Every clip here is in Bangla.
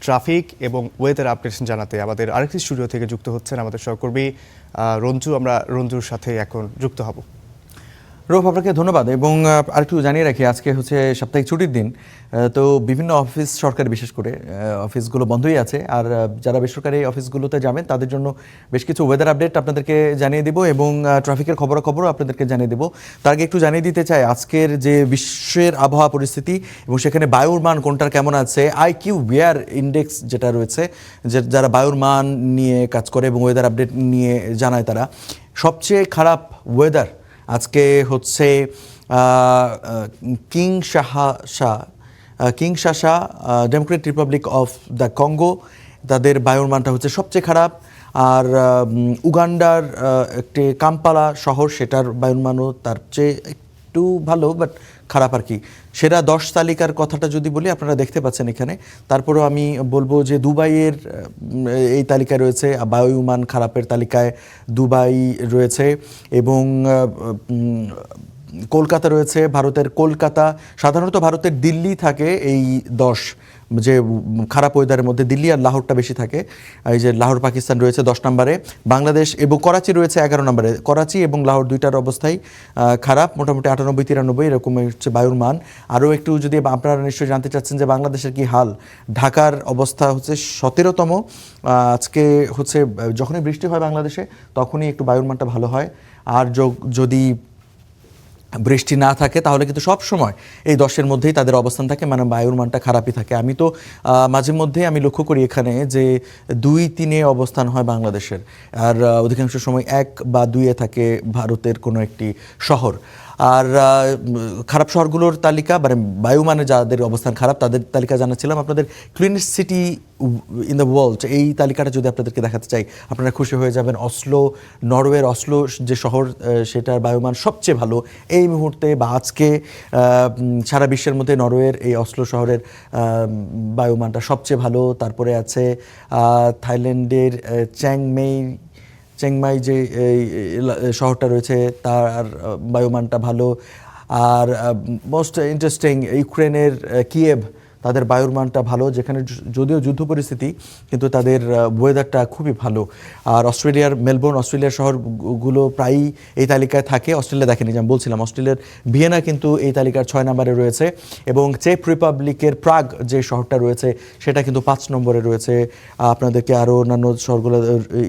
ট্রাফিক এবং ওয়েদার আপডেশন জানাতে আমাদের আরেকটি স্টুডিও থেকে যুক্ত হচ্ছেন আমাদের সহকর্মী রঞ্জু। আমরা রঞ্জুর সাথে এখন যুক্ত হব। রৌফ, আপনাকে ধন্যবাদ। এবং আরেকটু জানিয়ে রাখি, আজকে হচ্ছে সাপ্তাহিক ছুটির দিন, তো বিভিন্ন অফিস, সরকারি বিশেষ করে অফিসগুলো বন্ধই আছে। আর যারা বেসরকারি অফিসগুলোতে যাবেন তাদের জন্য বেশ কিছু ওয়েদার আপডেট আপনাদেরকে জানিয়ে দেবো এবং ট্রাফিকের খবরাখবরও আপনাদেরকে জানিয়ে দেবো। তার আগে একটু জানিয়ে দিতে চাই আজকের যে বিশ্বের আবহাওয়া পরিস্থিতি এবং সেখানে বায়ুর মান কোনটার কেমন আছে। আইকিউ ওয়্যার ইন্ডেক্স যেটা রয়েছে, যারা বায়ুর মান নিয়ে কাজ করে এবং ওয়েদার আপডেট নিয়ে জানায়, তারা সবচেয়ে খারাপ ওয়েদার আজকে হচ্ছে Kinshasa Democratic Republic of the Congo, তাদের বায়ুর মানটা হচ্ছে সবচেয়ে খারাপ। আর উগান্ডার একটি কাম্পালা শহর, সেটার বায়ুর মানও তার চেয়ে একটু ভালো, বাট খারাপ আর কি। সেরা 10 তালিকার কথাটা যদি বলি, আপনারা দেখতে পাচ্ছেন এখানে। তারপরেও আমি বলবো যে দুবাইয়ের এই তালিকায় রয়েছে, বায়ুমান খারাপের তালিকায় দুবাই রয়েছে এবং কলকাতা রয়েছে, ভারতের কলকাতা। সাধারণত ভারতের দিল্লি থাকে এই 10 যে খারাপ ওয়েদারের মধ্যে, দিল্লি আর লাহোরটা বেশি থাকে। এই যে লাহোর পাকিস্তান রয়েছে 10 নম্বরে, বাংলাদেশ এবং করাচি রয়েছে 11 নম্বরে। করাচি এবং লাহোর দুইটার অবস্থাই খারাপ, মোটামুটি 98-93 এরকম হচ্ছে বায়ুর মান। আরও একটু যদি আপনারা নিশ্চয়ই জানতে চাচ্ছেন যে বাংলাদেশের কি হাল, ঢাকার অবস্থা হচ্ছে 17তম। আজকে হচ্ছে যখনই বৃষ্টি হয় বাংলাদেশে তখনই একটু বায়ুর মানটা ভালো হয়। আর যদি বৃষ্টি না থাকে তাহলে কিন্তু সব সময় এই 10-এর মধ্যেই তাদের অবস্থান থাকে, মানে বায়ুর মানটা খারাপই থাকে। আমি তো মাঝে মধ্যে আমি লক্ষ্য করি এখানে যে 2-3-এ অবস্থান হয় বাংলাদেশের, আর অধিকাংশ সময় 1 বা 2-এ থাকে ভারতের কোনো একটি শহর। আর খারাপ শহরগুলোর তালিকা, মানে বায়ুমানে যাদের অবস্থান খারাপ তাদের তালিকা জানাচ্ছিলাম আপনাদের। Cleanest city in the world, এই তালিকাটা যদি আপনাদেরকে দেখাতে চাই আপনারা খুশি হয়ে যাবেন। অসলো, নরওয়ের অসলো যে শহর, সেটার বায়ুমান সবচেয়ে ভালো এই মুহূর্তে বা আজকে। সারা বিশ্বের মধ্যে নরওয়ের এই অসলো শহরের বায়ুমানটা সবচেয়ে ভালো। তারপরে আছে থাইল্যান্ডের চেংমাই যে শহরটা রয়েছে, তার বায়ুমানটা ভালো। আর মোস্ট ইন্টারেস্টিং, ইউক্রেনের কিয়েভ, তাদের বায়ুর মানটা ভালো, যেখানে যদিও যুদ্ধ পরিস্থিতি কিন্তু তাদের ওয়েদারটা খুবই ভালো। আর অস্ট্রেলিয়ার মেলবোর্ন, অস্ট্রেলিয়ার শহরগুলো প্রায়ই এই তালিকায় থাকে। অস্ট্রেলিয়া দেখেনি, যেমন বলছিলাম, অস্ট্রেলিয়ার ভিয়েনা কিন্তু এই তালিকার 6 নম্বরে রয়েছে এবং চেক রিপাবলিকের প্রাগ যে শহরটা রয়েছে সেটা কিন্তু 5 নম্বরে রয়েছে। আপনাদেরকে আরও অন্যান্য শহরগুলো,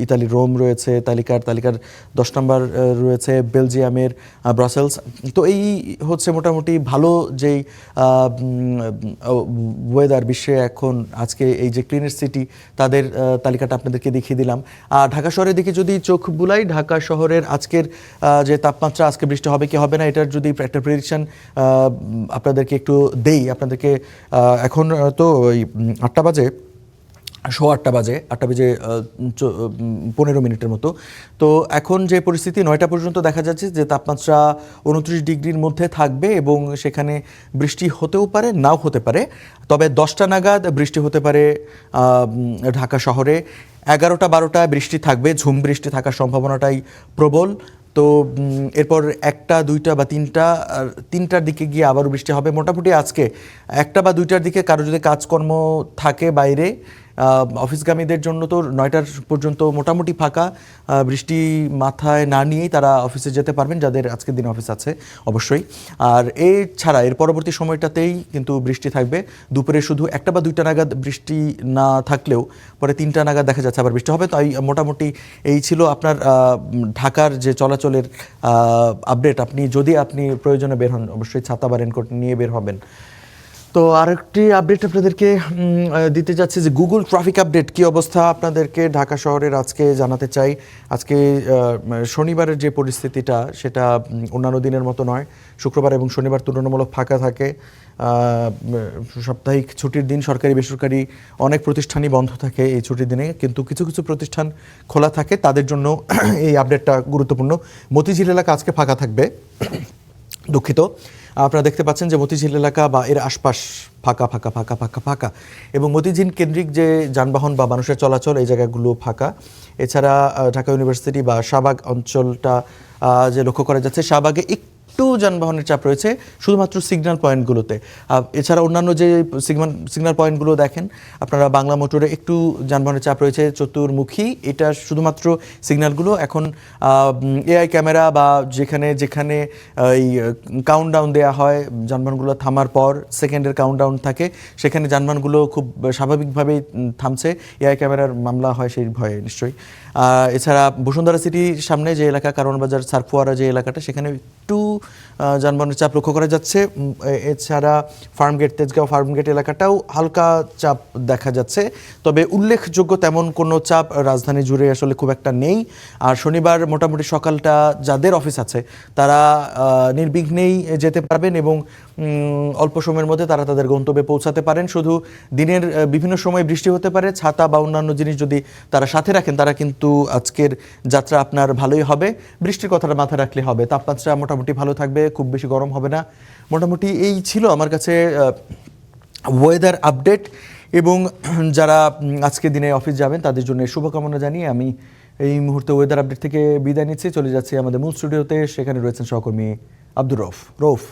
ইতালির রোম রয়েছে তালিকার 10 নম্বর রয়েছে, বেলজিয়ামের ব্রাসেলস। তো এই হচ্ছে মোটামুটি ভালো যেই ওয়েদার বিশ্বে এখন। আজকে এই যে ক্লিনেস্ট সিটি, তাদের তালিকাটা আপনাদেরকে দেখিয়ে দিলাম। আর ঢাকা শহরের দিকে যদি চোখ বুলাই, ঢাকা শহরের আজকের যে তাপমাত্রা, আজকে বৃষ্টি হবে কি হবে না, এটার যদি একটা প্রেডিকশন আপনাদেরকে একটু দেই আপনাদেরকে। এখন তো ওই 8টা বাজে, 8:15 বাজে, 8টা বেজে 15 মিনিটের মতো। তো এখন যে পরিস্থিতি, 9টা পর্যন্ত দেখা যাচ্ছে যে তাপমাত্রা 29 ডিগ্রির মধ্যে থাকবে এবং সেখানে বৃষ্টি হতেও পারে, নাও হতে পারে। তবে 10টা নাগাদ বৃষ্টি হতে পারে ঢাকা শহরে। 11টা 12টায় বৃষ্টি থাকবে, ঝুম বৃষ্টি থাকার সম্ভাবনাটাই প্রবল। তো এরপর 1টা 2টা বা 3টার দিকে গিয়ে আবারও বৃষ্টি হবে। মোটামুটি আজকে 1টা বা 2টার দিকে কারো যদি কাজকর্ম থাকে বাইরে, অফিসগামীদের জন্য তো 9টার পর্যন্ত মোটামুটি ফাঁকা। বৃষ্টি মাথায় না নিয়েই তারা অফিসে যেতে পারবেন, যাদের আজকের দিন অফিস আছে অবশ্যই। আর এছাড়া এর পরবর্তী সময়টাতেই কিন্তু বৃষ্টি থাকবে। দুপুরে শুধু 1টা বা 2টা নাগাদ বৃষ্টি না থাকলেও পরে 3টা নাগাদ দেখা যাচ্ছে আবার বৃষ্টি হবে। তাই মোটামুটি এই ছিল আপনার ঢাকার যে চলাচলের আপডেট। যদি আপনি প্রয়োজনে বের হন, অবশ্যই ছাতা বা রেনকোট নিয়ে বের হবেন। তো আরেকটি আপডেট আপনাদেরকে দিতে যাচ্ছি যে গুগল ট্রাফিক আপডেট কী অবস্থা আপনাদেরকে ঢাকা শহরের আজকে জানাতে চাই। আজকে শনিবারের যে পরিস্থিতিটা, সেটা অন্যান্য দিনের মতো নয়। শুক্রবার এবং শনিবার তুলনামূলক ফাঁকা থাকে। সাপ্তাহিক ছুটির দিন সরকারি বেসরকারি অনেক প্রতিষ্ঠানই বন্ধ থাকে এই ছুটির দিনে, কিন্তু কিছু কিছু প্রতিষ্ঠান খোলা থাকে, তাদের জন্য এই আপডেটটা গুরুত্বপূর্ণ। মতিঝিল এলাকা আজকে ফাঁকা থাকবে, দুঃখিত। আপনারা দেখতে পাচ্ছেন যে মতিঝিল এলাকা বা এর আশপাশ ফাঁকা ফাঁকা ফাঁকা ফাঁকা ফাঁকা, এবং মতিঝিল কেন্দ্রিক যে যানবাহন বা মানুষের চলাচল, এই জায়গাগুলো ফাঁকা। এছাড়া ঢাকা ইউনিভার্সিটি বা শাহবাগ অঞ্চলটা যে লক্ষ্য করা যাচ্ছে, শাহবাগে একটু যানবাহনের চাপ রয়েছে শুধুমাত্র সিগন্যাল পয়েন্টগুলোতে। এছাড়া অন্যান্য যে সিগন্যাল পয়েন্টগুলো দেখেন আপনারা, বাংলা মোটরে একটু যানবাহনের চাপ রয়েছে চতুর্মুখী, এটা শুধুমাত্র সিগন্যালগুলো। এখন এআই ক্যামেরা বা যেখানে যেখানে এই কাউন্টডাউন দেওয়া হয় যানবাহনগুলো থামার পর, সেকেন্ডের কাউন্টডাউন থাকে, সেখানে যানবাহনগুলো খুব স্বাভাবিকভাবেই থামছে। এআই ক্যামেরার মামলা হয় সেই ভয়ে নিশ্চয়ই। এছাড়া বসুন্ধরা সিটির সামনে যে এলাকা, কারওয়ান বাজার সারফুয়ারা যে এলাকাটা, সেখানে একটু যানবাহনের চাপ লক্ষ্য করা যাচ্ছে। এছাড়া ফার্মগেট, তেজগাঁও ফার্মগেট এলাকাটাও হালকা চাপ দেখা যাচ্ছে, তবে উল্লেখযোগ্য তেমন কোনো চাপ রাজধানী জুড়ে আসলে খুব একটা নেই। আর শনিবার মোটামুটি সকালটা যাদের অফিস আছে তারা নির্বিঘ্নেই যেতে পারবেন এবং অল্প সময়ের মধ্যে তারা তাদের গন্তব্যে পৌঁছাতে পারেন। শুধু দিনের বিভিন্ন সময় বৃষ্টি হতে পারে, ছাতা বা অন্যান্য জিনিস যদি তারা সাথে রাখেন তারা কিন্তু আজকের যাত্রা আপনার ভালোই হবে। বৃষ্টির কথাটা মাথায় রাখলে হবে। তাপমাত্রা মোটামুটি ভালো থাকবে, খুব বেশি গরম হবে না। মোটামুটি এই ছিল আমার কাছে ওয়েদার আপডেট, এবং যারা আজকে দিনে অফিস যাবেন তাদের জন্য শুভকামনা জানিয়ে আমি এই মুহূর্তে ওয়েদার আপডেট থেকে বিদায় নিচ্ছি। চলে যাচ্ছি আমাদের মূল স্টুডিওতে, সেখানে রয়েছেন সহকর্মী আব্দুর রউফ।